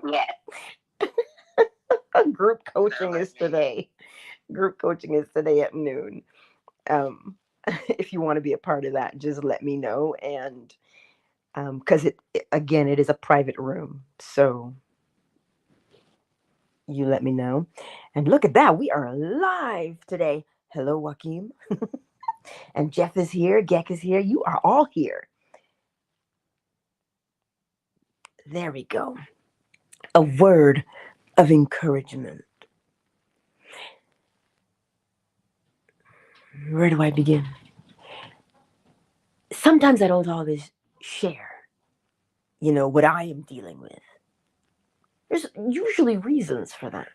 Yes. Group coaching is today. Group coaching is today at noon. Um, if you want to be a part of that, just let me know. And because again, it is a private room. So you let me know. And look at that. We are live today. Hello, Joaquin. And Jeff is here. Gek is here. You are all here. There we go. A word of encouragement. Where do I begin? Sometimes I don't always share, what I am dealing with. There's usually reasons for that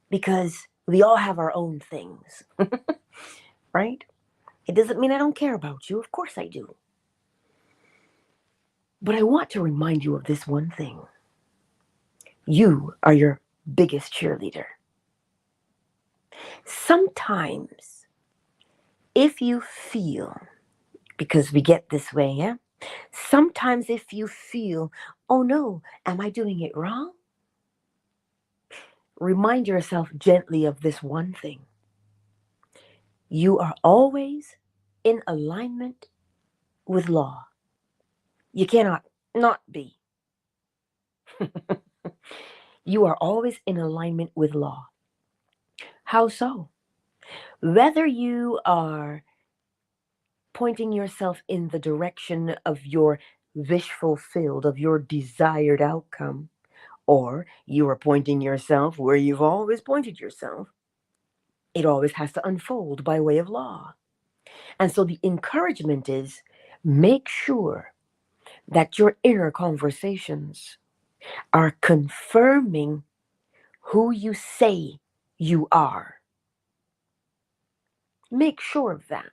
because we all have our own things, right? It doesn't mean I don't care about you. Of course I do. But I want to remind you of this one thing. You are your biggest cheerleader. Sometimes, if you feel, because we get this way, yeah? Sometimes if you feel, oh no, am I doing it wrong? Remind yourself gently of this one thing. You are always in alignment with law. You cannot not be. You are always in alignment with law. How so? Whether you are pointing yourself in the direction of your wish fulfilled, of your desired outcome, or you are pointing yourself where you've always pointed yourself, it always has to unfold by way of law. And so the encouragement is make sure that your inner conversations are confirming who you say you are. Make sure of that.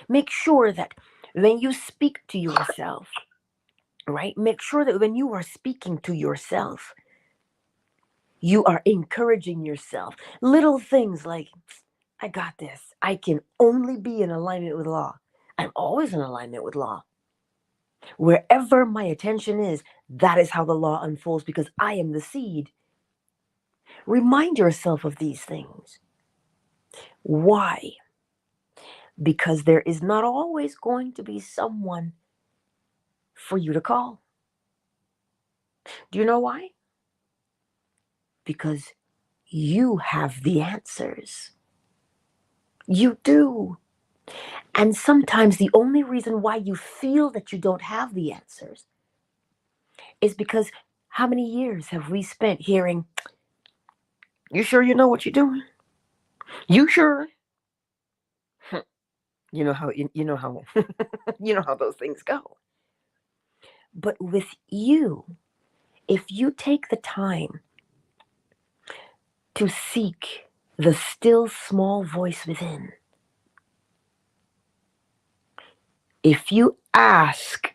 Make sure that when you speak to yourself, right? Make sure that when you are speaking to yourself, you are encouraging yourself. Little things like, I got this. I can only be in alignment with law. I'm always in alignment with law. Wherever my attention is, that is how the law unfolds because I am the seed. Remind yourself of these things. Why? Because there is not always going to be someone for you to call. Do you know why? Because you have the answers. You do. And sometimes the only reason why you feel that you don't have the answers is because how many years have we spent hearing, you sure you know what you're doing? You sure? You know how you know how you know how those things go. But with you, if you take the time to seek the still small voice within, if you ask,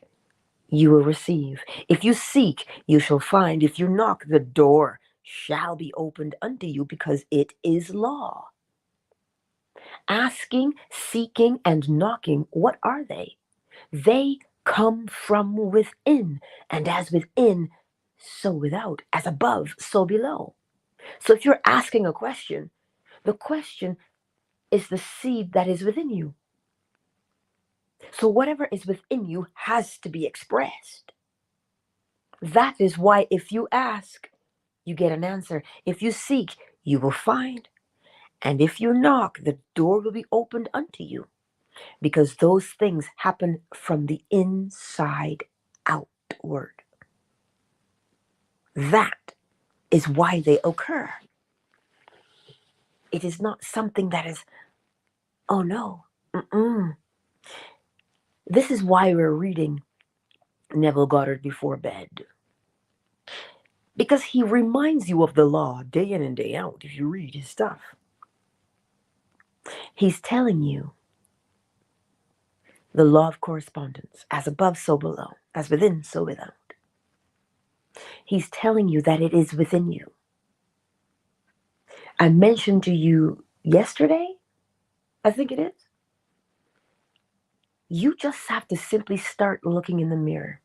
you will receive. If you seek, you shall find. If you knock, the door shall be opened unto you because it is law. Asking, seeking, and knocking, what are they? They come from within, and as within, so without, as above, so below. So if you're asking a question, the question is the seed that is within you. So whatever is within you has to be expressed. That is why if you ask, you get an answer. If you seek, you will find. And if you knock, the door will be opened unto you. Because those things happen from the inside outward. That is why they occur. It is not something that is, oh no. Mm-mm. This is why we're reading Neville Goddard before bed. Because he reminds you of the law day in and day out if you read his stuff. He's telling you the law of correspondence, as above, so below, as within, so without. He's telling you that it is within you. I mentioned to you yesterday, I think it is, you just have to simply start looking in the mirror.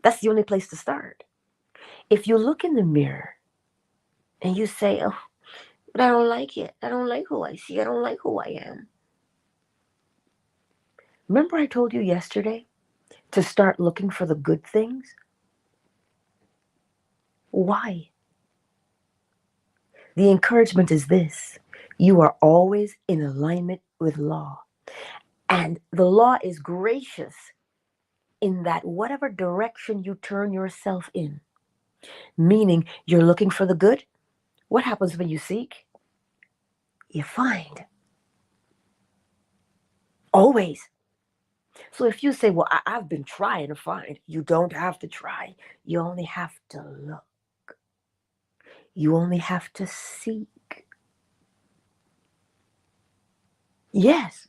That's the only place to start. If you look in the mirror and you say, oh, but I don't like it. I don't like who I see. I don't like who I am. Remember I told you yesterday to start looking for the good things? Why? The encouragement is this: you are always in alignment with law. And the law is gracious in that whatever direction you turn yourself in, meaning you're looking for the good, what happens when you seek? You find. Always. So if you say, well, I've been trying to find, you don't have to try. You only have to look. You only have to seek. Yes,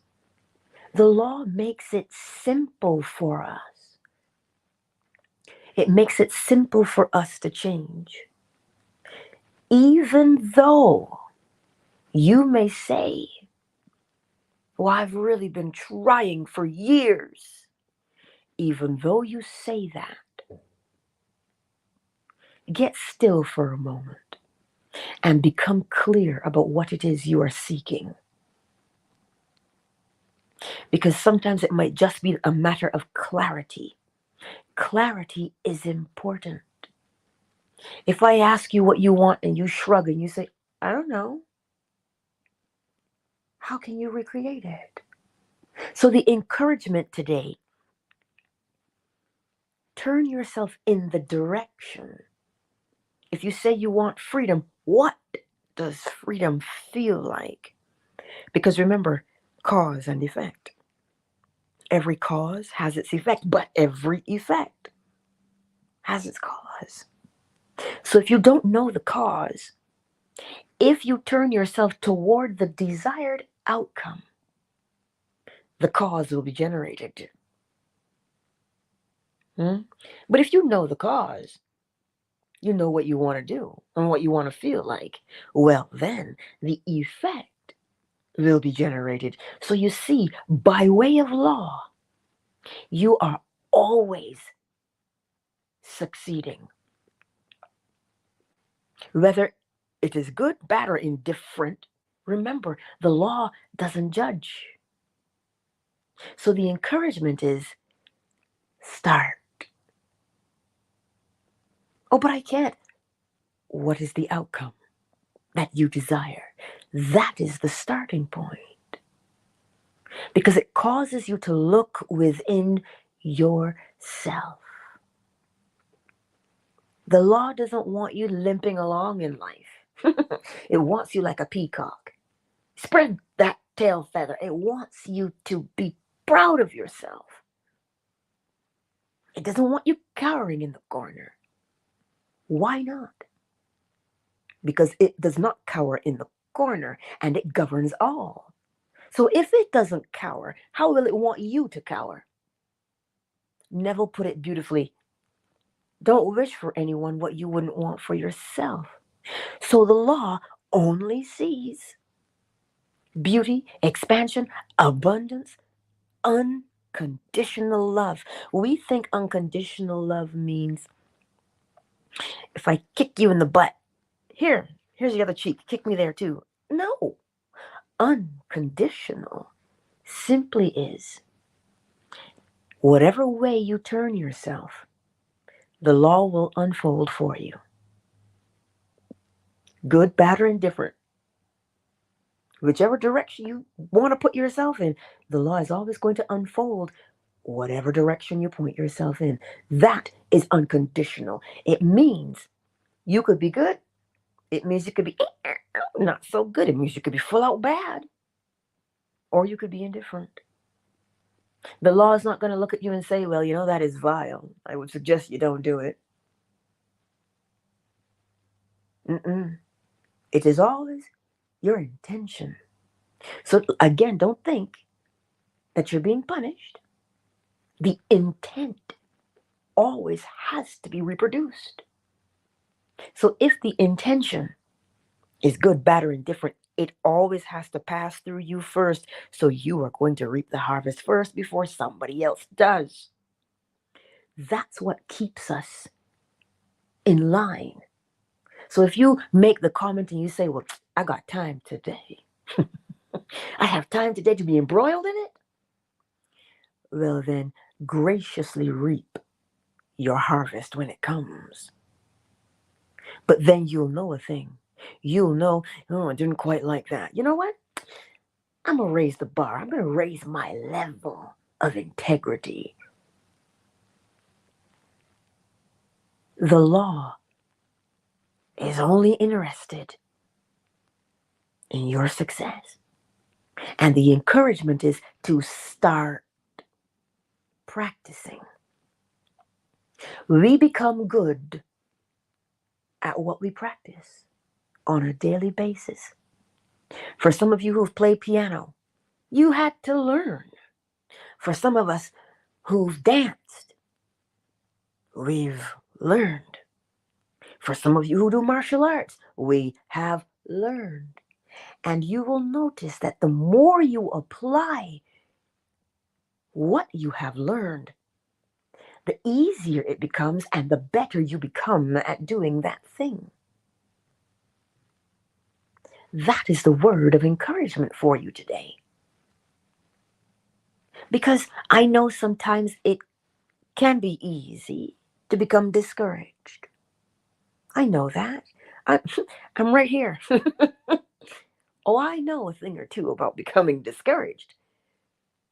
the law makes it simple for us. It makes it simple for us to change. Even though you may say, well, I've really been trying for years. Even though you say that, get still for a moment and become clear about what it is you are seeking. Because sometimes it might just be a matter of clarity. Clarity is important. If I ask you what you want and you shrug and you say, I don't know, how can you recreate it? So the encouragement today, turn yourself in the direction. If you say you want freedom, what does freedom feel like? Because remember, cause and effect. Every cause has its effect, but every effect has its cause. So if you don't know the cause, if you turn yourself toward the desired outcome, the cause will be generated. But if you know the cause, you know what you want to do and what you want to feel like, well, then the effect will be generated. So you see, by way of law, you are always succeeding. Whether it is good, bad, or indifferent, remember, the law doesn't judge. So the encouragement is start. Oh, but I can't. What is the outcome that you desire? That is the starting point. Because it causes you to look within yourself. The law doesn't want you limping along in life. It wants you like a peacock. Spread that tail feather. It wants you to be proud of yourself. It doesn't want you cowering in the corner. Why not? Because it does not cower in the corner and it governs all. So if it doesn't cower, how will it want you to cower? Neville put it beautifully. Don't wish for anyone what you wouldn't want for yourself. So the law only sees beauty, expansion, abundance, unconditional love. We think unconditional love means if I kick you in the butt, here's the other cheek, kick me there too. No. Unconditional simply is whatever way you turn yourself, the law will unfold for you. Good, bad, or indifferent. Whichever direction you want to put yourself in, the law is always going to unfold whatever direction you point yourself in. That is unconditional. It means you could be good. It means you could be not so good. It means you could be full out bad. Or you could be indifferent. The law is not going to look at you and say, well, that is vile. I would suggest you don't do it. It is always your intention. So again, don't think that you're being punished. The intent always has to be reproduced. So if the intention is good, bad, or indifferent, it always has to pass through you first. So you are going to reap the harvest first before somebody else does. That's what keeps us in line. So if you make the comment and you say, well, I got time today, I have time today to be embroiled in it, well, then graciously reap your harvest when it comes. But then you'll know a thing. You'll know, oh, I didn't quite like that. You know what? I'm going to raise the bar. I'm going to raise my level of integrity. The law is only interested in your success. And the encouragement is to start practicing. We become good at what we practice on a daily basis. For some of you who've played piano, you had to learn. For some of us who've danced, we've learned. For some of you who do martial arts, we have learned. And you will notice that the more you apply what you have learned, the easier it becomes and the better you become at doing that thing. That is the word of encouragement for you today. Because I know sometimes it can be easy to become discouraged. I know that. I'm right here. Oh, I know a thing or two about becoming discouraged.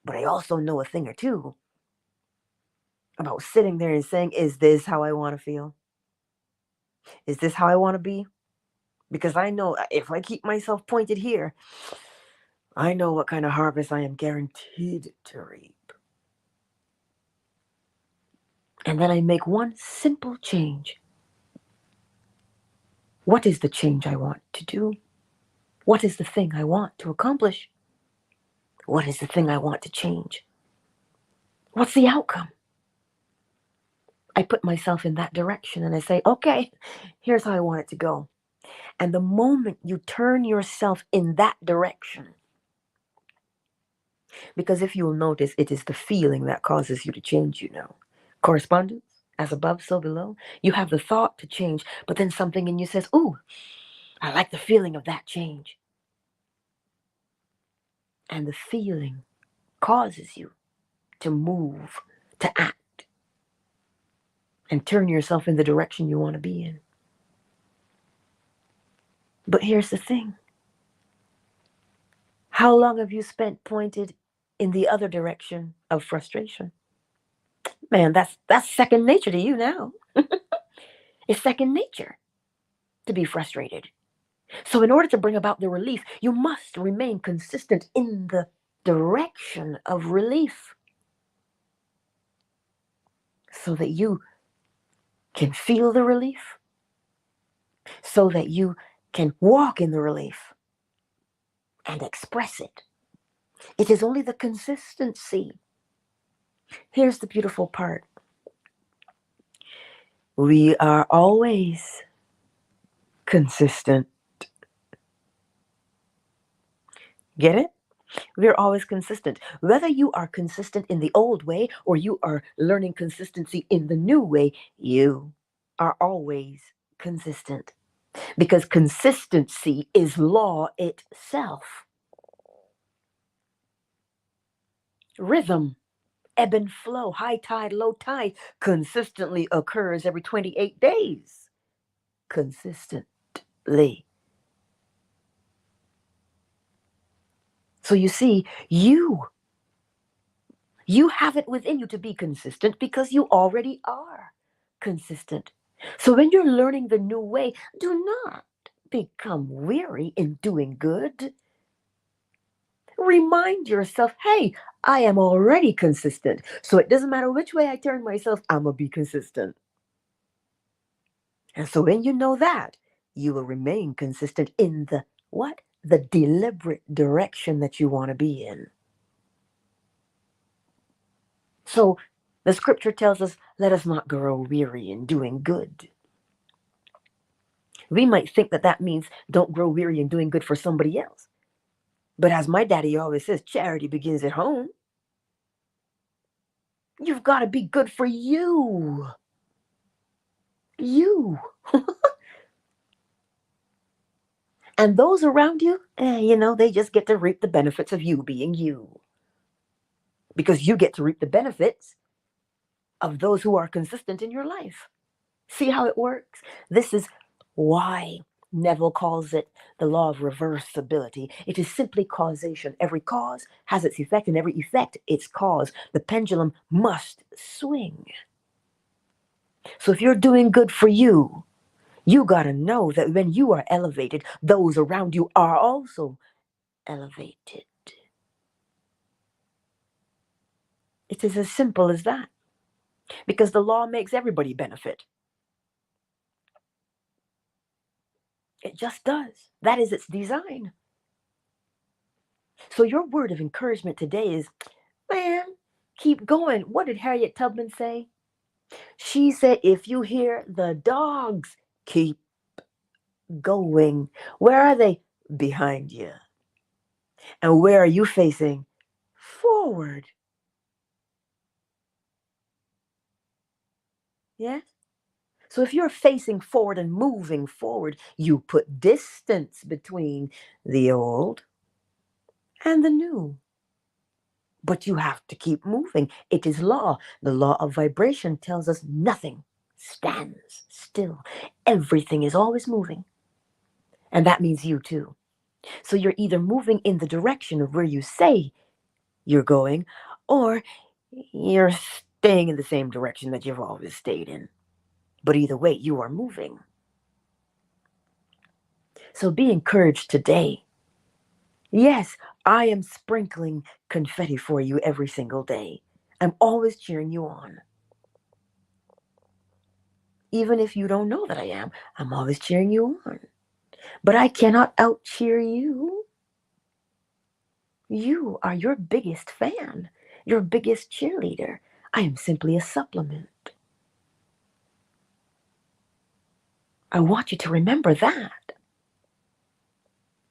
But I also know a thing or two about sitting there and saying, is this how I want to feel? Is this how I want to be? Because I know if I keep myself pointed here, I know what kind of harvest I am guaranteed to reap. And then I make one simple change. What is the change I want to do? What is the thing I want to accomplish? What is the thing I want to change? What's the outcome? I put myself in that direction and I say, okay, here's how I want it to go. And the moment you turn yourself in that direction, because if you'll notice, it is the feeling that causes you to change, you know. Correspondence, as above, so below. You have the thought to change, but then something in you says, ooh, I like the feeling of that change. And the feeling causes you to move, to act, and turn yourself in the direction you want to be in. But here's the thing. How long have you spent pointed in the other direction of frustration? Man, that's second nature to you now. It's second nature to be frustrated. So in order to bring about the relief, you must remain consistent in the direction of relief so that you can feel the relief, so that you can walk in the relief and express it. It is only the consistency. Here's the beautiful part. We are always consistent. Get it? We're always consistent. Whether you are consistent in the old way or you are learning consistency in the new way, you are always consistent. Because consistency is law itself. Rhythm, ebb and flow, high tide, low tide, consistently occurs every 28 days. Consistently. So you see, you have it within you to be consistent because you already are consistent. So when you're learning the new way, do not become weary in doing good. Remind yourself, hey, I am already consistent. So it doesn't matter which way I turn myself, I'm going to be consistent. And so when you know that, you will remain consistent in the what? The deliberate direction that you want to be in. So the scripture tells us, let us not grow weary in doing good. We might think that that means don't grow weary in doing good for somebody else. But as my daddy always says, charity begins at home. You've got to be good for you. You. And those around you, they just get to reap the benefits of you being you. Because you get to reap the benefits of those who are consistent in your life. See how it works? This is why Neville calls it the law of reversibility. It is simply causation. Every cause has its effect, and every effect its cause. The pendulum must swing. So if you're doing good for you, you got to know that when you are elevated, those around you are also elevated. It is as simple as that. Because the law makes everybody benefit. It just does. That is its design. So your word of encouragement today is, man, keep going. What did Harriet Tubman say? She said, if you hear the dogs, keep going. Where are they? Behind you. And where are you facing? Forward. Yes? So if you're facing forward and moving forward, you put distance between the old and the new. But you have to keep moving. It is law. The law of vibration tells us nothing stands still. Everything is always moving. And that means you too. So you're either moving in the direction of where you say you're going, or you're staying in the same direction that you've always stayed in. But either way, you are moving. So be encouraged today. Yes, I am sprinkling confetti for you every single day. I'm always cheering you on. Even if you don't know that I am, I'm always cheering you on. But I cannot out cheer you. You are your biggest fan, your biggest cheerleader. I am simply a supplement. I want you to remember that.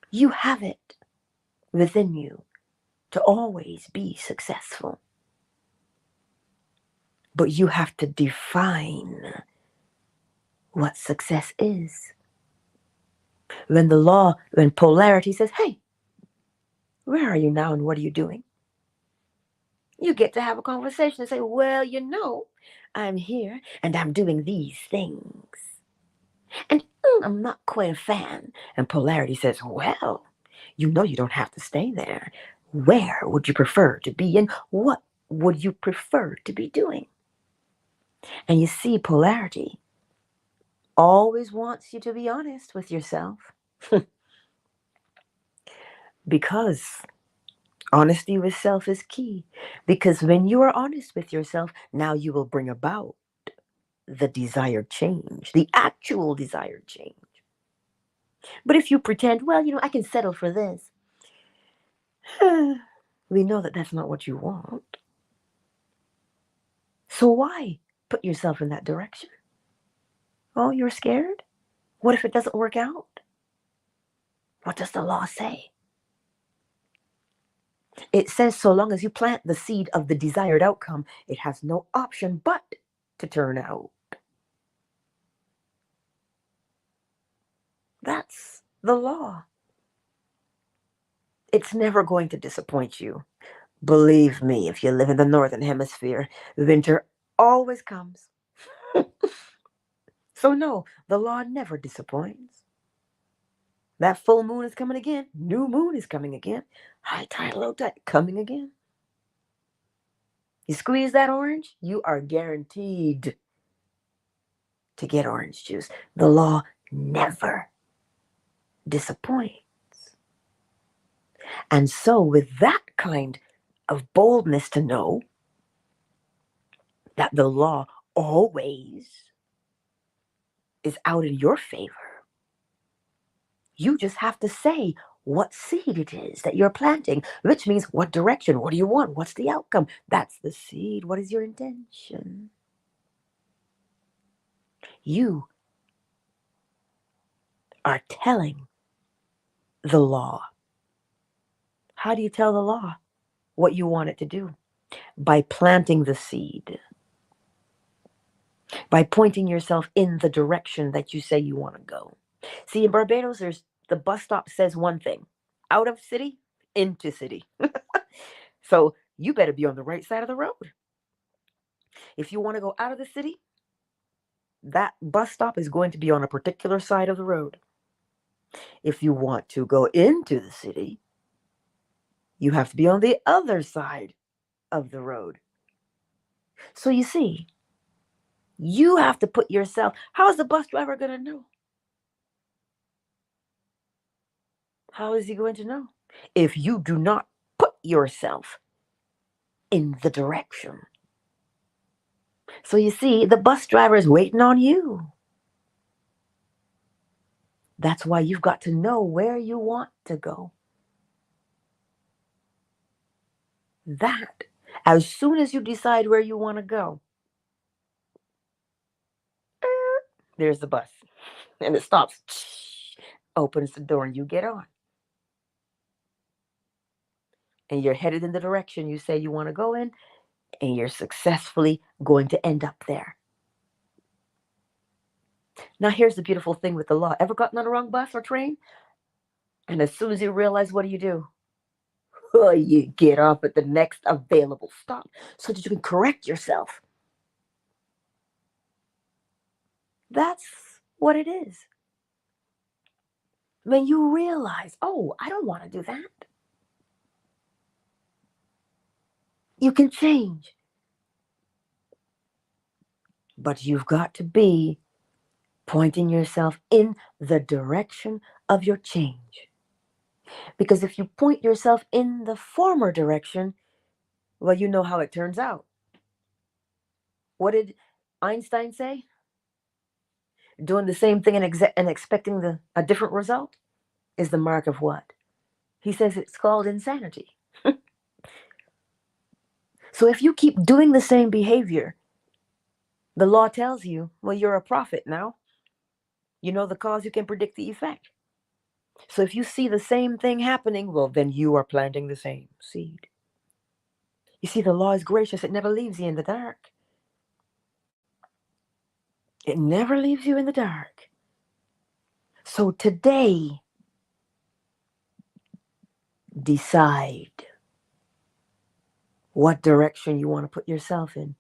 You have it within you to always be successful. But you have to define what success is. When polarity says, hey, where are you now and what are you doing? You get to have a conversation and say, well, I'm here and I'm doing these things. And I'm not quite a fan. And polarity says, well, you don't have to stay there. Where would you prefer to be and what would you prefer to be doing? And you see, polarity always wants you to be honest with yourself. Because honesty with self is key. Because when you are honest with yourself, now you will bring about the desired change, the actual desired change. But if you pretend, well, I can settle for this, we know that that's not what you want. So why put yourself in that direction? Oh, you're scared? What if it doesn't work out? What does the law say? It says so long as you plant the seed of the desired outcome, it has no option but to turn out. That's the law. It's never going to disappoint you. Believe me, if you live in the northern hemisphere, winter always comes. So no, the law never disappoints. That full moon is coming again. New moon is coming again. High tide, low tide, coming again. You squeeze that orange, you are guaranteed to get orange juice. The law never disappoints. And so, with that kind of boldness to know that the law always is out in your favor, you just have to say what seed it is that you're planting, which means what direction, what do you want, what's the outcome? That's the seed. What is your intention? You are telling the law. How do you tell the law what you want it to do? By planting the seed, by pointing yourself in the direction that you say you want to go. See, in Barbados, there's the bus stop says one thing: out of city, into city. So you better be on the right side of the road. If you want to go out of the city, that bus stop is going to be on a particular side of the road. If you want to go into the city, you have to be on the other side of the road. So you see, you have to put yourself. How is the bus driver going to know? How is he going to know? If you do not put yourself in the direction. So you see, the bus driver is waiting on you. That's why you've got to know where you want to go. That, as soon as you decide where you want to go, there's the bus. And it stops, opens the door, and you get on. And you're headed in the direction you say you want to go in, and you're successfully going to end up there. Now, here's the beautiful thing with the law. Ever gotten on a wrong bus or train? And as soon as you realize, what do? Oh, you get off at the next available stop so that you can correct yourself. That's what it is. When you realize, oh, I don't want to do that, you can change. But you've got to be pointing yourself in the direction of your change. Because if you point yourself in the former direction, well, you know how it turns out. What did Einstein say? Doing the same thing and expecting a different result is the mark of what? He says it's called insanity. So if you keep doing the same behavior, the law tells you, well, you're a prophet now. You know the cause, you can predict the effect. So if you see the same thing happening, well, then you are planting the same seed. You see, the law is gracious. It never leaves you in the dark. It never leaves you in the dark. So today, decide what direction you want to put yourself in.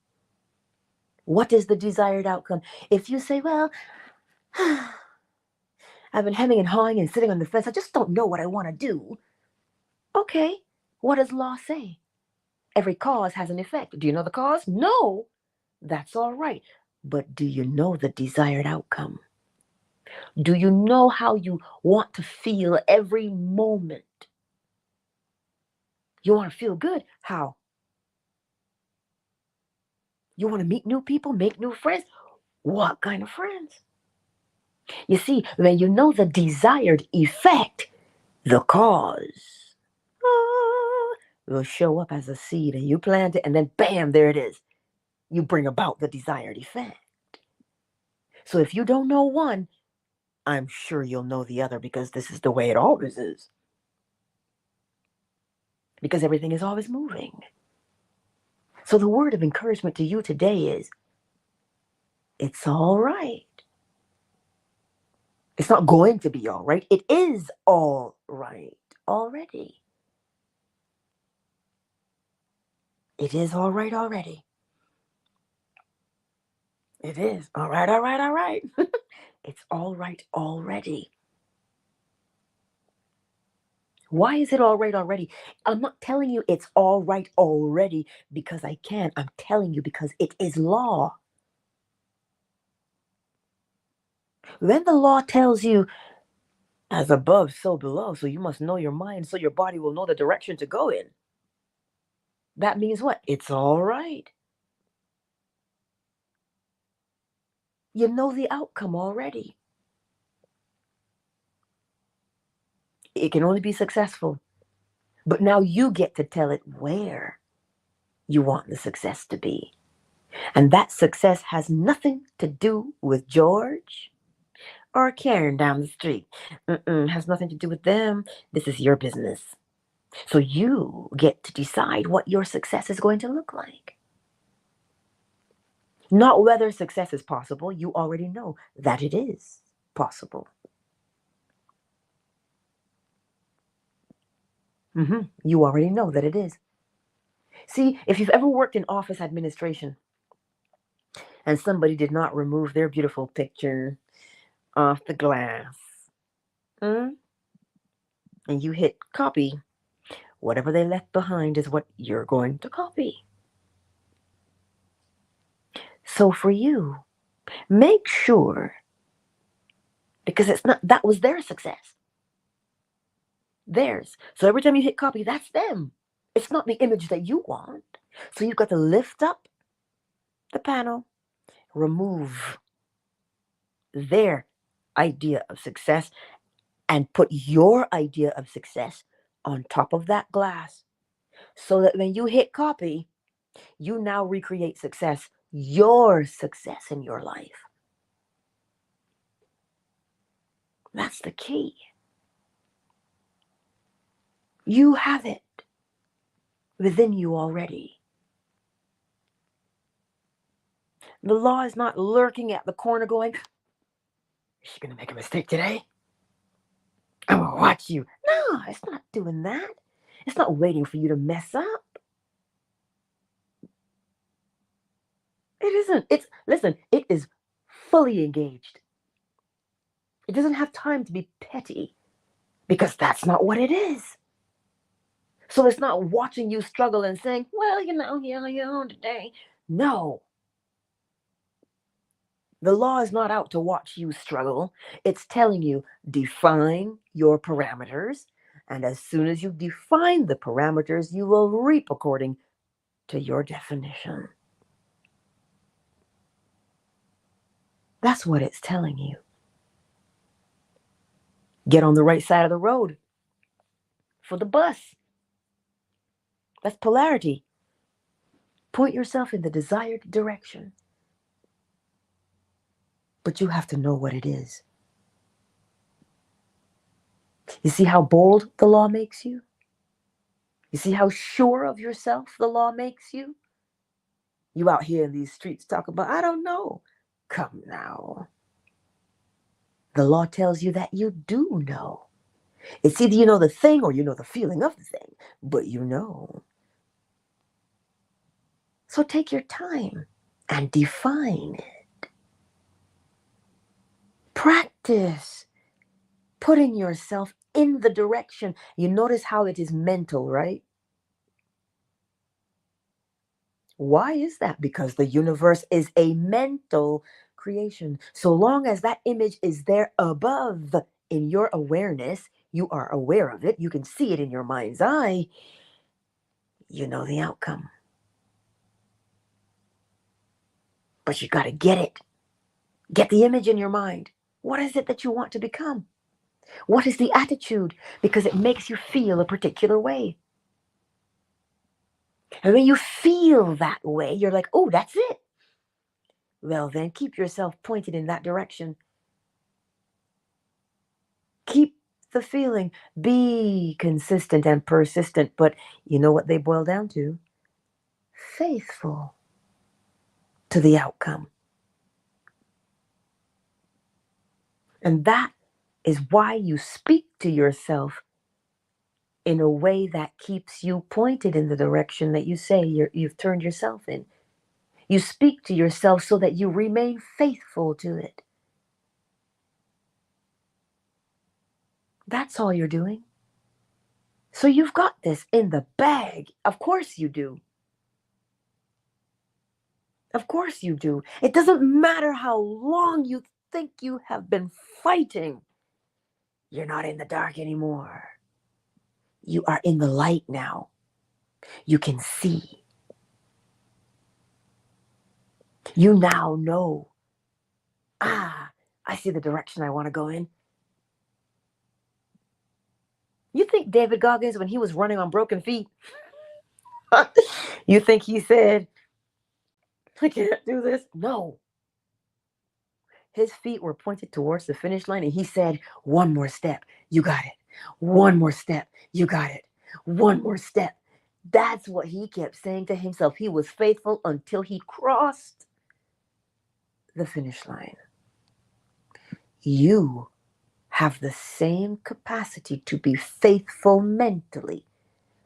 What is the desired outcome? If you say, well, I've been hemming and hawing and sitting on the fence, I just don't know what I want to do. Okay, what does law say? Every cause has an effect. Do you know the cause? No. That's all right. But do you know the desired outcome? Do you know how you want to feel every moment? You want to feel good. How? You want to meet new people, make new friends? What kind of friends? You see, when you know the desired effect, the cause will show up as a seed, and you plant it, and then bam, there it is. You bring about the desired effect. So if you don't know one, I'm sure you'll know the other, because this is the way it always is. Because everything is always moving. So the word of encouragement to you today is, it's all right. It's not going to be all right. It is all right already. It is all right already. It is. All right, all right, all right. It's all right already. Why is it all right already? I'm not telling you it's all right already because I can. I'm telling you because it is law. When the law tells you, as above, so below, so you must know your mind so your body will know the direction to go in. That means what? It's all right. You know the outcome already. It can only be successful. But now you get to tell it where you want the success to be. And that success has nothing to do with George or Karen down the street. Has nothing to do with them. This is your business. So you get to decide what your success is going to look like. Not whether success is possible. You already know that it is possible. You already know that it is. See, if you've ever worked in office administration and somebody did not remove their beautiful picture off the glass, and you hit copy, whatever they left behind is what you're going to copy. So for you, make sure, because it's not, that was their success. Theirs. So every time you hit copy, that's them. It's not the image that you want. So you've got to lift up the panel, remove their idea of success, and put your idea of success on top of that glass. So that when you hit copy, you now recreate success, your success in your life. That's the key. You have it within you already. The law is not lurking at the corner going, is she going to make a mistake today? I'm going to watch you. No, it's not doing that. It's not waiting for you to mess up. It isn't. Listen, it is fully engaged. It doesn't have time to be petty because that's not what it is. So it's not watching you struggle and saying, well, today. No. The law is not out to watch you struggle. It's telling you, define your parameters. And as soon as you define the parameters, you will reap according to your definition. That's what it's telling you. Get on the right side of the road for the bus. That's polarity. Point yourself in the desired direction. But you have to know what it is. You see how bold the law makes you? You see how sure of yourself the law makes you? You out here in these streets talk about, I don't know. Come now. The law tells you that you do know. It's either you know the thing or you know the feeling of the thing, but you know. So take your time and define it. Practice putting yourself in the direction. You notice how it is mental, right? Why is that? Because the universe is a mental creation. So long as that image is there above in your awareness, you are aware of it, you can see it in your mind's eye, you know the outcome. But you got to get it. Get the image in your mind. What is it that you want to become? What is the attitude? Because it makes you feel a particular way. And when you feel that way, you're like, oh, that's it. Well, then keep yourself pointed in that direction. Keep the feeling. Be consistent and persistent. But you know what they boil down to? Faithful to the outcome. And that is why you speak to yourself in a way that keeps you pointed in the direction that you say you've turned yourself in. You speak to yourself so that you remain faithful to it. That's all you're doing. So you've got this in the bag. Of course you do. Of course you do. It doesn't matter how long you think you have been fighting. You're not in the dark anymore. You are in the light now. You can see. You now know. I see the direction I want to go in. You think David Goggins, when he was running on broken feet, you think he said, I can't do this? No. His feet were pointed towards the finish line, and he said, one more step, you got it. One more step, you got it. One more step. That's what he kept saying to himself. He was faithful until he crossed the finish line. You have the same capacity to be faithful mentally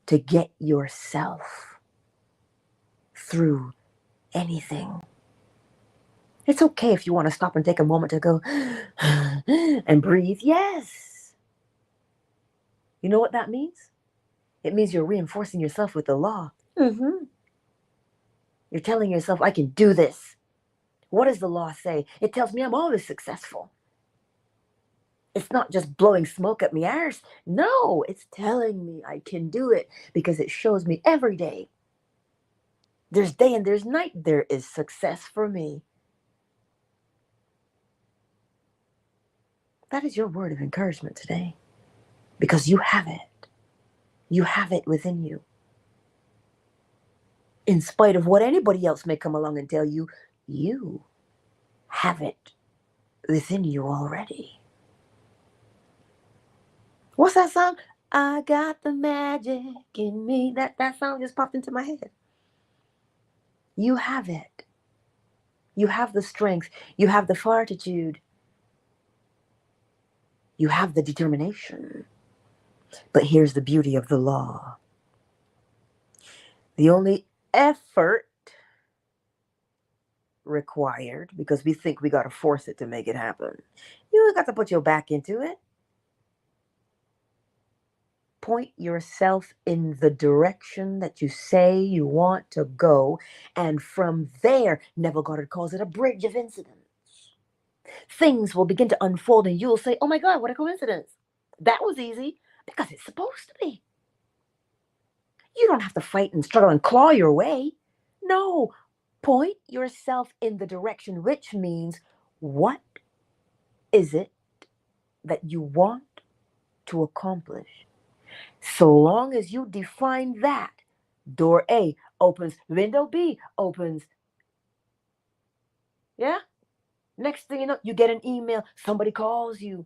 to get yourself through anything. It's okay if you want to stop and take a moment to go and breathe. Yes. You know what that means? It means you're reinforcing yourself with the law. You're telling yourself, I can do this. What does the law say? It tells me I'm always successful. It's not just blowing smoke at me arse. No, it's telling me I can do it because it shows me every day. There's day and there's night. There is success for me. That is your word of encouragement today because you have it. You have it within you. In spite of what anybody else may come along and tell you, you have it within you already. What's that song? I got the magic in me. That song just popped into my head. You have it. You have the strength. You have the fortitude. You have the determination. But here's the beauty of the law. The only effort required, because we think we got to force it to make it happen. You got to put your back into it. Point yourself in the direction that you say you want to go. And from there, Neville Goddard calls it a bridge of incidents. Things will begin to unfold and you'll say, oh my God, what a coincidence. That was easy because it's supposed to be. You don't have to fight and struggle and claw your way. No, point yourself in the direction, which means what is it that you want to accomplish? So long as you define that, door A opens, window B opens. Yeah? Next thing you know, you get an email, somebody calls you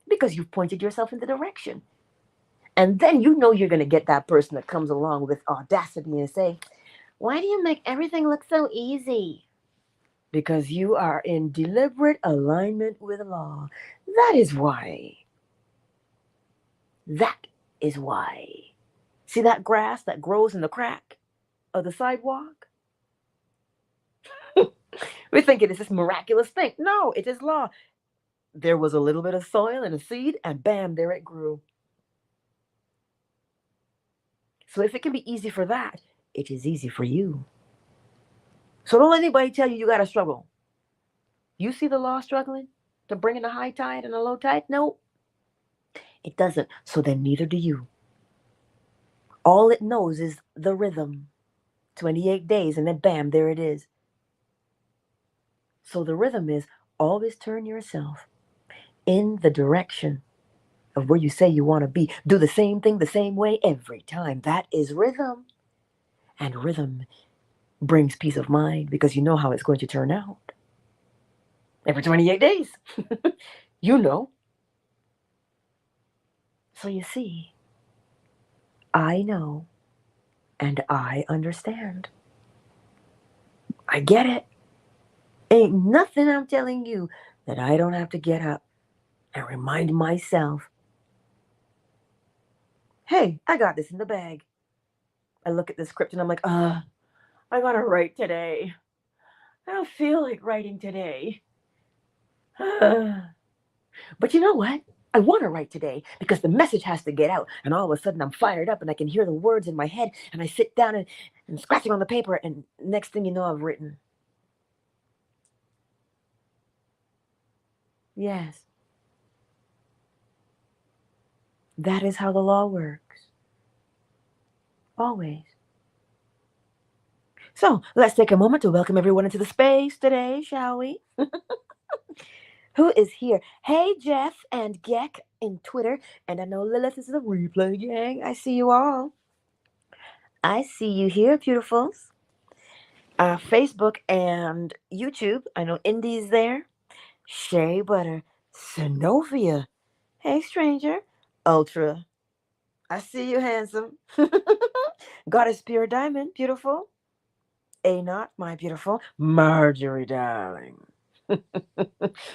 because you've pointed yourself in the direction. And then you know you're going to get that person that comes along with audacity and say, why do you make everything look so easy? Because you are in deliberate alignment with the law. That is why. That is why. See that grass that grows in the crack of the sidewalk? We think it is this miraculous thing. No, it is law. There was a little bit of soil and a seed, and bam, there it grew. So if it can be easy for that, it is easy for you. So don't let anybody tell you got to struggle. You see the law struggling to bring in a high tide and a low tide? No, it doesn't. So then neither do you. All it knows is the rhythm. 28 days and then bam, there it is. So the rhythm is always turn yourself in the direction of where you say you want to be. Do the same thing the same way every time. That is rhythm. And rhythm brings peace of mind because you know how it's going to turn out. Every 28 days. You know. So you see, I know and I understand. I get it. Ain't nothing I'm telling you that I don't have to get up and remind myself, hey, I got this in the bag. I look at the script and I'm like, I gotta write today. I don't feel like writing today. But you know what? I want to write today because the message has to get out. And all of a sudden I'm fired up and I can hear the words in my head and I sit down and scratching on the paper and next thing you know, I've written. Yes. That is how the law works. Always. So let's take a moment to welcome everyone into the space today, shall we? Who is here? Hey, Jeff and Geck in Twitter. And I know Lilith is the replay gang. I see you all. I see you here, beautifuls. Facebook and YouTube. I know Indy's there. Shea Butter. Synovia. Hey, stranger. Ultra. I see you, handsome. Goddess Pure Diamond, beautiful. A not, my beautiful Marjorie, darling.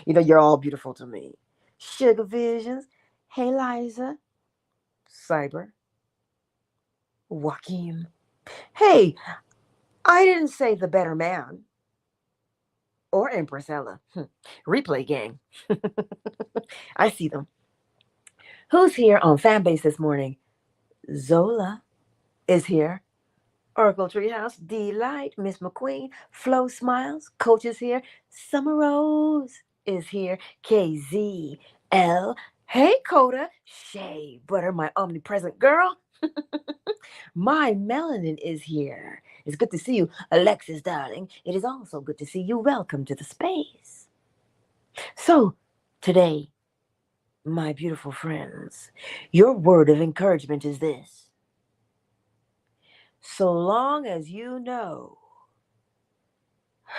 You're all beautiful to me. Sugar Visions. Hey, Liza. Cyber. Joaquin. Hey, I didn't say the better man or Empress Ella. Replay gang. I see them. Who's here on Fanbase this morning? Zola is here. Oracle Treehouse, Delight, Miss McQueen, Flo Smiles, Coach is here. Summer Rose is here. KZL. Hey, Coda. Shea Butter, my omnipresent girl. My melanin is here. It's good to see you, Alexis, darling. It is also good to see you. Welcome to the space. So, today, my beautiful friends, your word of encouragement is this. So long as you know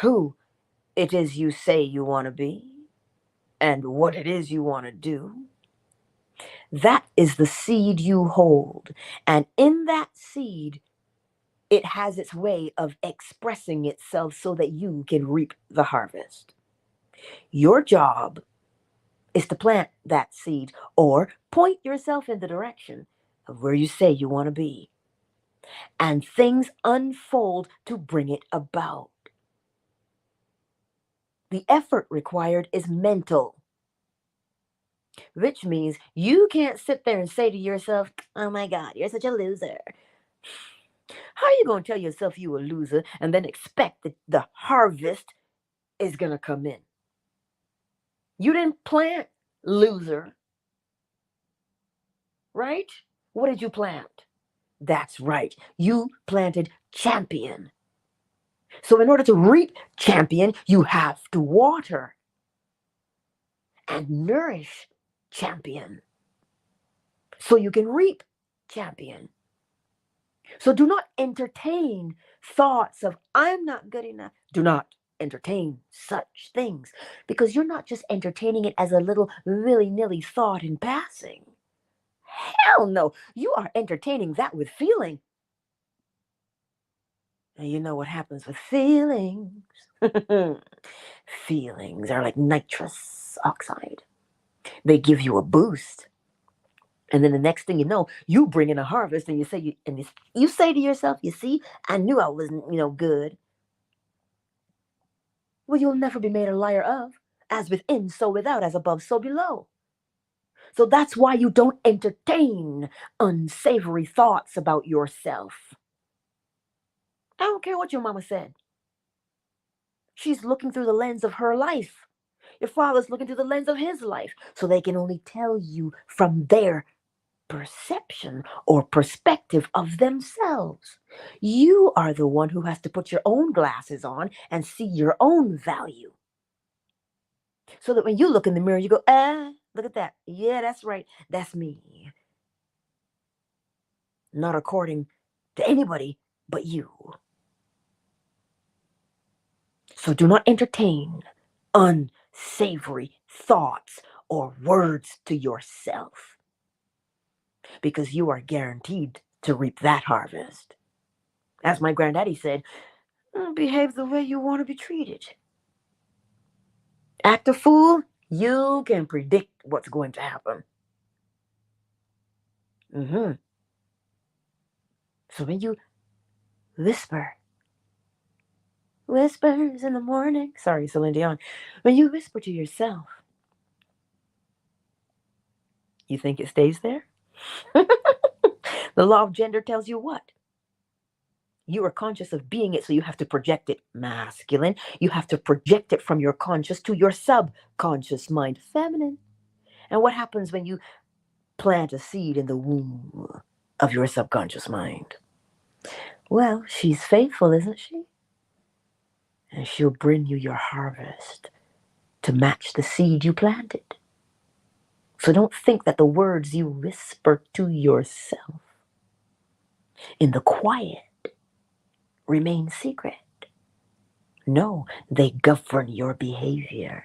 who it is you say you want to be and what it is you want to do, that is the seed you hold. And in that seed, it has its way of expressing itself so that you can reap the harvest. Your job is to plant that seed or point yourself in the direction of where you say you want to be. And things unfold to bring it about. The effort required is mental, which means you can't sit there and say to yourself, oh my God, you're such a loser. How are you going to tell yourself you a loser and then expect that the harvest is going to come in? You didn't plant loser, right? What did you plant? That's right. You planted champion. So in order to reap champion, you have to water and nourish champion so you can reap champion. So do not entertain thoughts of, I'm not good enough. Do not entertain such things because you're not just entertaining it as a little willy-nilly thought in passing. Hell no. You are entertaining that with feeling. And you know what happens with feelings? Feelings are like nitrous oxide. They give you a boost. And then the next thing you know, you bring in a harvest and you say you say to yourself, you see, I knew I wasn't, good. Well, you'll never be made a liar of. As within, so without, as above, so below. So that's why you don't entertain unsavory thoughts about yourself. I don't care what your mama said. She's looking through the lens of her life. Your father's looking through the lens of his life. So they can only tell you from their perception or perspective of themselves. You are the one who has to put your own glasses on and see your own value. So that when you look in the mirror, you go, look at that. Yeah, that's right. That's me. Not according to anybody but you. So do not entertain unsavory thoughts or words to yourself, because you are guaranteed to reap that harvest. As my granddaddy said, behave the way you want to be treated. Act a fool, you can predict what's going to happen. So when you whisper, whispers in the morning. Sorry, Celine Dion. When you whisper to yourself, you think it stays there? The law of gender tells you what? You are conscious of being it, so you have to project it masculine. You have to project it from your conscious to your subconscious mind, feminine. And what happens when you plant a seed in the womb of your subconscious mind? Well, she's faithful, isn't she? And she'll bring you your harvest to match the seed you planted. So don't think that the words you whisper to yourself in the quiet remain secret. No, they govern your behavior.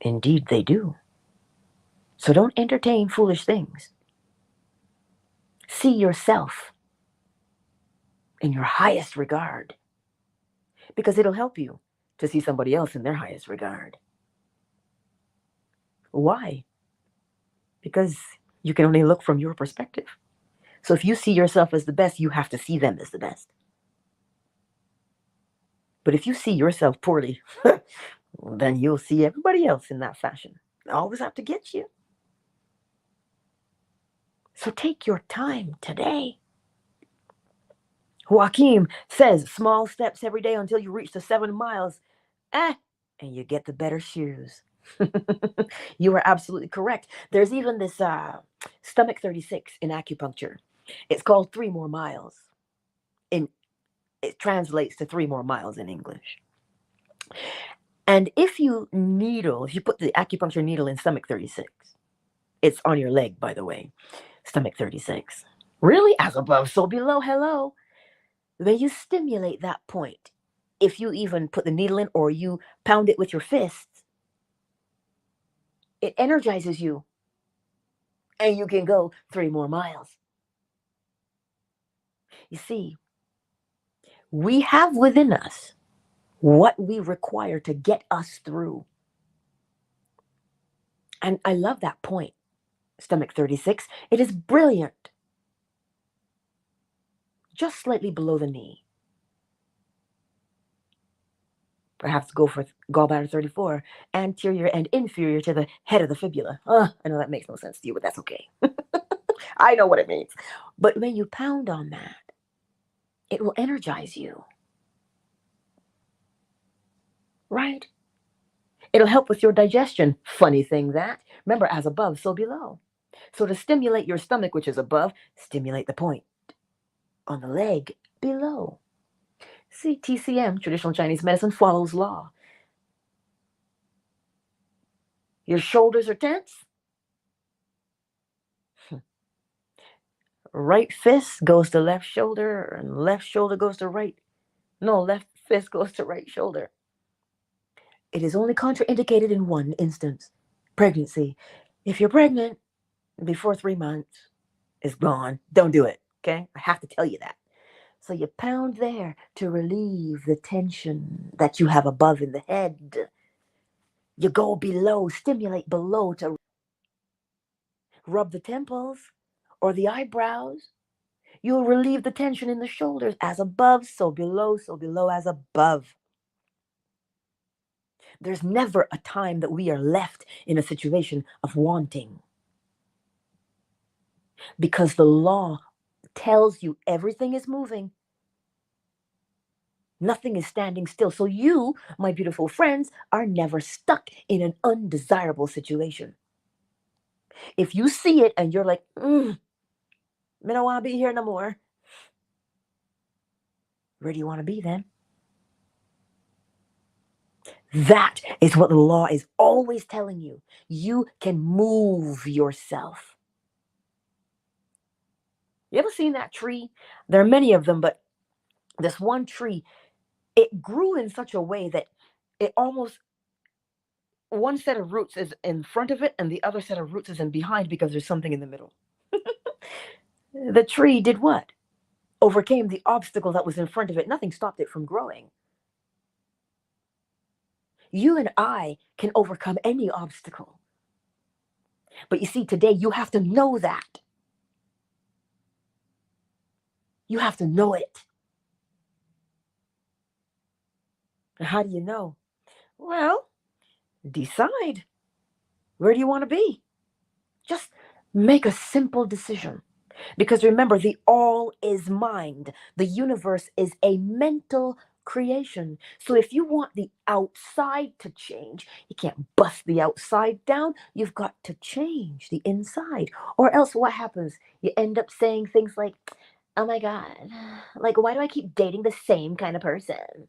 Indeed, they do. So don't entertain foolish things. See yourself in your highest regard, because it'll help you to see somebody else in their highest regard. Why? Because you can only look from your perspective. So if you see yourself as the best, you have to see them as the best. But if you see yourself poorly, then you'll see everybody else in that fashion. Always have to get you. So take your time today. Joaquim says small steps every day until you reach the 7 miles. And you get the better shoes. You are absolutely correct. There's even this stomach 36 in acupuncture. It's called 3 more miles. It translates to 3 more miles in English. And if you put the acupuncture needle in stomach 36, it's on your leg, by the way, stomach 36. Really? As above, so below, hello. When you stimulate that point, if you even put the needle in or you pound it with your fists, it energizes you. And you can go 3 more miles. You see, we have within us what we require to get us through. And I love that point, stomach 36. It is brilliant. Just slightly below the knee. Perhaps go for gallbladder 34, anterior and inferior to the head of the fibula. I know that makes no sense to you, but that's okay. I know what it means. But when you pound on that, it will energize you. Right? It'll help with your digestion. Funny thing that. Remember, as above, so below. So to stimulate your stomach, which is above, stimulate the point on the leg below. See, TCM, traditional Chinese medicine, follows law. Your shoulders are tense. Right fist goes to left shoulder, and left shoulder goes to right. No, left fist goes to right shoulder. It is only contraindicated in one instance: pregnancy. If you're pregnant before 3 months, it's gone. Don't do it, okay? I have to tell you that. So you pound there to relieve the tension that you have above in the head. You go below, stimulate below to rub the temples or the eyebrows. You'll relieve the tension in the shoulders. As above, so below as above. There's never a time that we are left in a situation of wanting, because the law tells you everything is moving. Nothing is standing still. So you, my beautiful friends, are never stuck in an undesirable situation. If you see it and you're like, I don't want to be here no more, where do you want to be then? That is what the law is always telling you. You can move yourself. You ever seen that tree? There are many of them, but this one tree, it grew in such a way that it almost, one set of roots is in front of it and the other set of roots is in behind, because there's something in the middle. The tree did what? Overcame the obstacle that was in front of it. Nothing stopped it from growing. You and I can overcome any obstacle. But you see, today you have to know that. You have to know it. And how do you know? Well, decide. Where do you want to be? Just make a simple decision. Because remember, the all is mind. The universe is a mental creation. So if you want the outside to change, you can't bust the outside down. You've got to change the inside. Or else what happens? You end up saying things like, oh my God, like, why do I keep dating the same kind of person?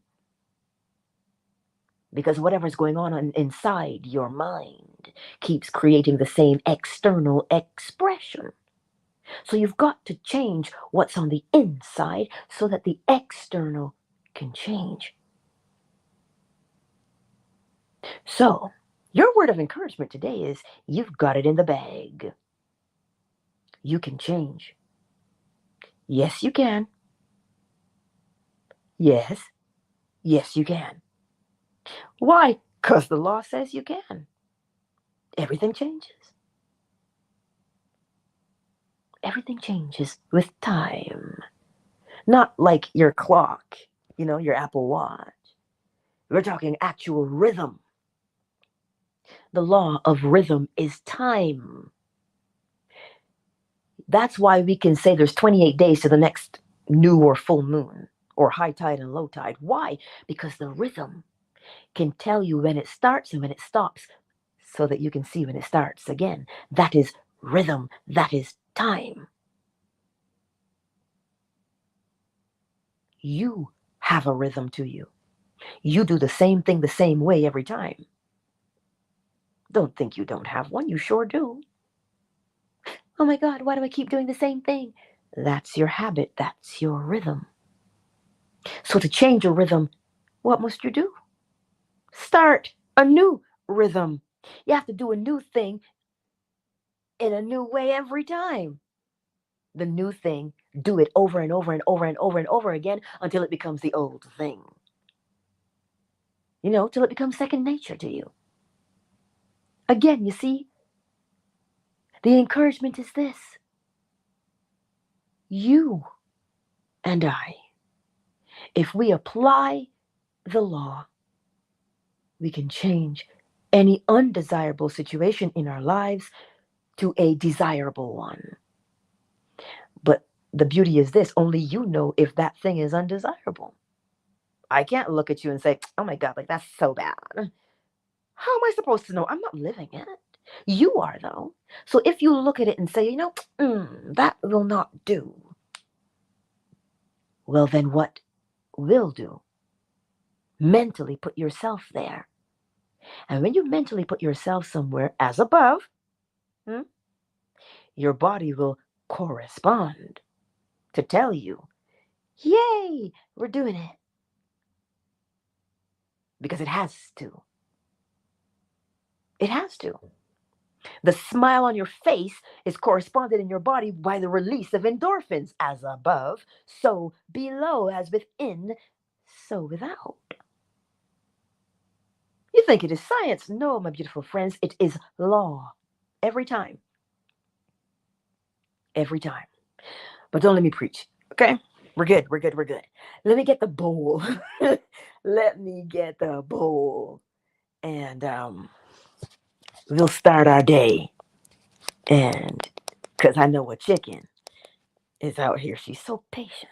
Because whatever's going on inside your mind keeps creating the same external expression. So you've got to change what's on the inside so that the external can change. So Your word of encouragement today is you've got it in the bag. You can change. Yes, you can. Yes, yes, you can. Why? Because the law says you can. Everything changes. Everything changes with time. Not like your clock, your Apple Watch. We're talking actual rhythm. The law of rhythm is time. That's why we can say there's 28 days to the next new or full moon or high tide and low tide. Why? Because the rhythm can tell you when it starts and when it stops so that you can see when it starts again. That is rhythm. That is time. You have a rhythm to you. You do the same thing the same way every time. Don't think you don't have one. You sure do. Oh my God, why do I keep doing the same thing? That's your habit. That's your rhythm. So to change your rhythm, what must you do? Start a new rhythm. You have to do a new thing in a new way every time. The new thing, do it over and over and over and over and over again until it becomes the old thing. Till it becomes second nature to you. Again, you see, the encouragement is this. You and I, if we apply the law, we can change any undesirable situation in our lives to a desirable one. But the beauty is this, only you know if that thing is undesirable. I can't look at you and say, oh my God, like that's so bad. How am I supposed to know? I'm not living it. You are, though. So if you look at it and say, that will not do, well, then what will do? Mentally put yourself there. And when you mentally put yourself somewhere as above, your body will correspond to tell you, yay, we're doing it. Because it has to. It has to. The smile on your face is corresponded in your body by the release of endorphins, as above, so below, as within, so without. You think it is science? No, my beautiful friends, it is law. Every time. Every time. But don't let me preach, okay? We're good. Let me get the bowl. Let me get the bowl. And we'll start our day. And because I know a chicken is out here. She's so patient.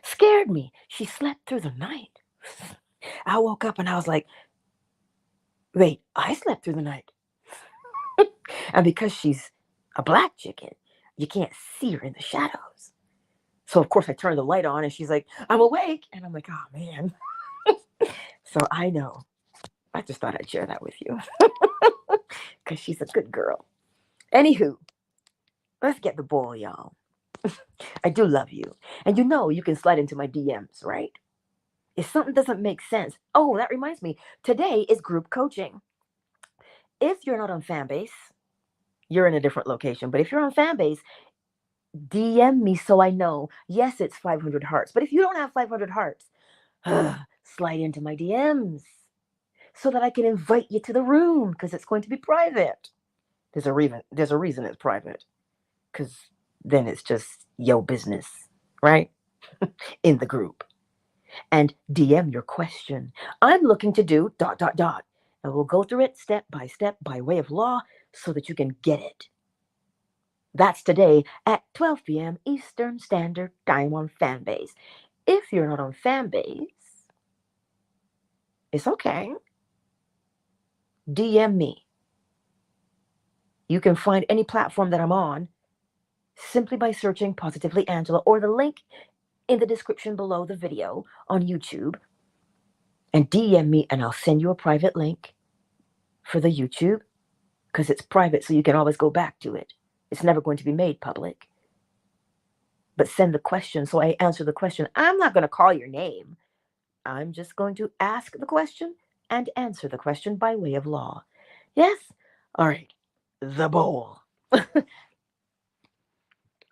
Scared me. She slept through the night. I woke up and I was like, wait, I slept through the night. And because she's a black chicken, you can't see her in the shadows. So, of course, I turned the light on and she's like, I'm awake. And I'm like, oh, man. So I know. I just thought I'd share that with you. Because she's a good girl. Anywho, let's get the ball, y'all. I do love you. And you can slide into my DMs, right? If something doesn't make sense. Oh, that reminds me. Today is group coaching. If you're not on Fanbase, you're in a different location. But if you're on Fanbase, DM me so I know. Yes, it's 500 hearts. But if you don't have 500 hearts, slide into my DMs so that I can invite you to the room because it's going to be private. There's a reason it's private because then it's just your business, right? In the group. And DM your question. I'm looking to do ... And we'll go through it step by step by way of law so that you can get it. That's today at 12 p.m. Eastern Standard Time on Fanbase. If you're not on Fanbase, it's okay. DM me. You can find any platform that I'm on simply by searching Positively Angela or the link in the description below the video on YouTube. And DM me and I'll send you a private link for the YouTube because it's private so you can always go back to it. It's never going to be made public. But send the question so I answer the question. I'm not going to call your name. I'm just going to ask the question and answer the question by way of law. Yes? All right. The bowl.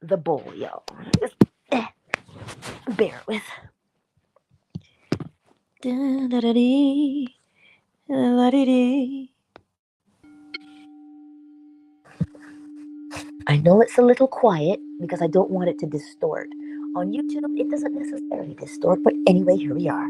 The bowl, y'all. Just bear with. Da-da-da-dee, la-dee-dee. I know it's a little quiet because I don't want it to distort. On YouTube, it doesn't necessarily distort, but anyway, here we are.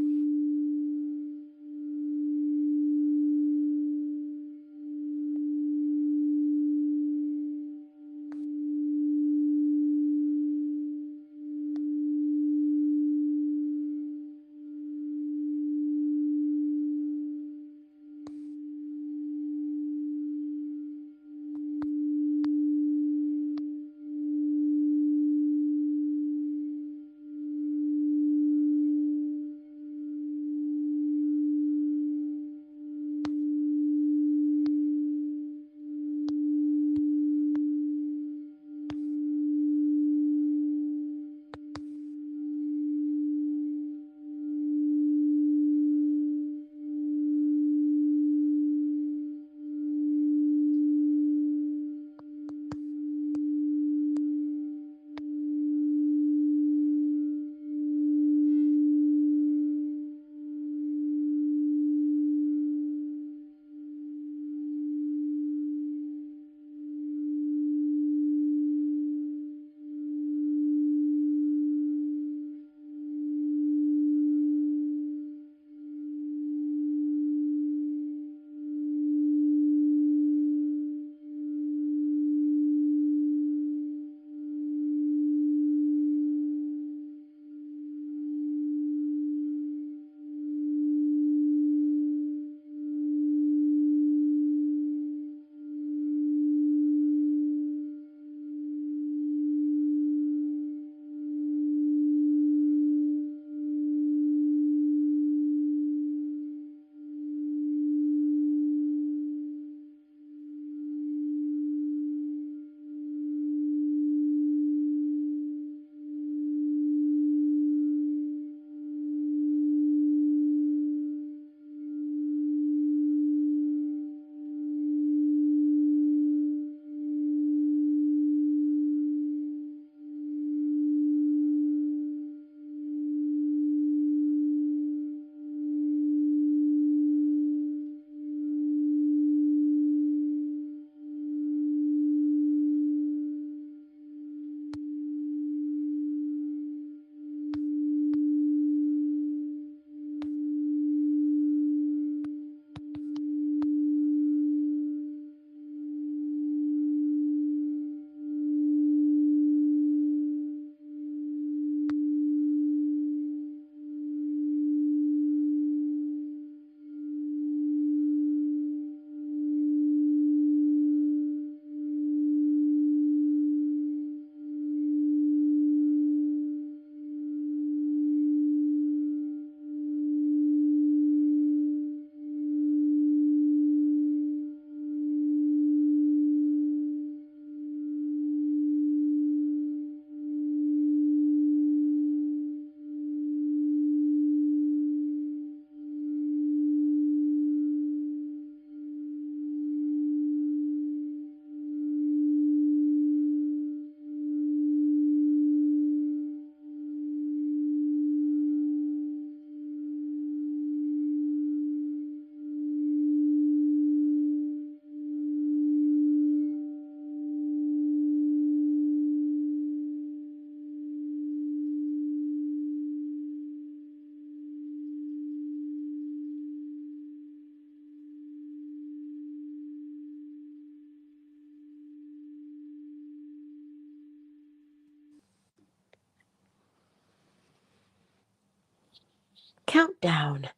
Countdown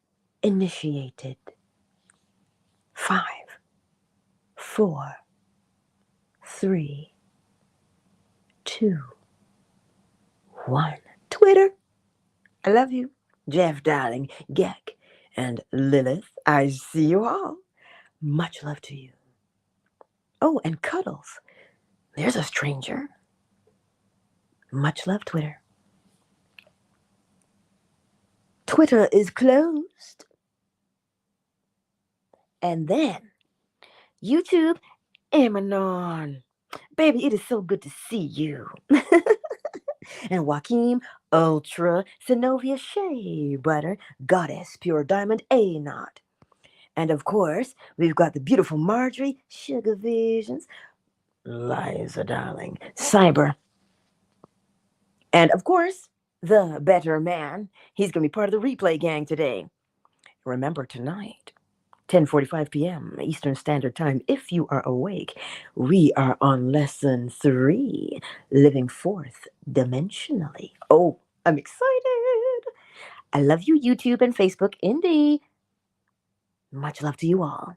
initiated. 5, 4, 3, 2, 1. Twitter, I love you. Jeff, darling, Gek, and Lilith, I see you all. Much love to you. Oh, and Cuddles, there's a stranger. Much love, Twitter. Twitter is closed. And then YouTube, Emanon. Baby, it is so good to see you. And Joaquim, Ultra, Synovia Shea Butter, Goddess, Pure Diamond, A Knot. And of course, we've got the beautiful Marjorie, Sugar Visions, Liza Darling, Cyber. And of course, the better man. He's going to be part of the replay gang today. Remember tonight, 10:45 p.m. Eastern Standard Time, if you are awake, we are on lesson 3, living fourth dimensionally. Oh, I'm excited. I love you, YouTube and Facebook. Indeed. Much love to you all.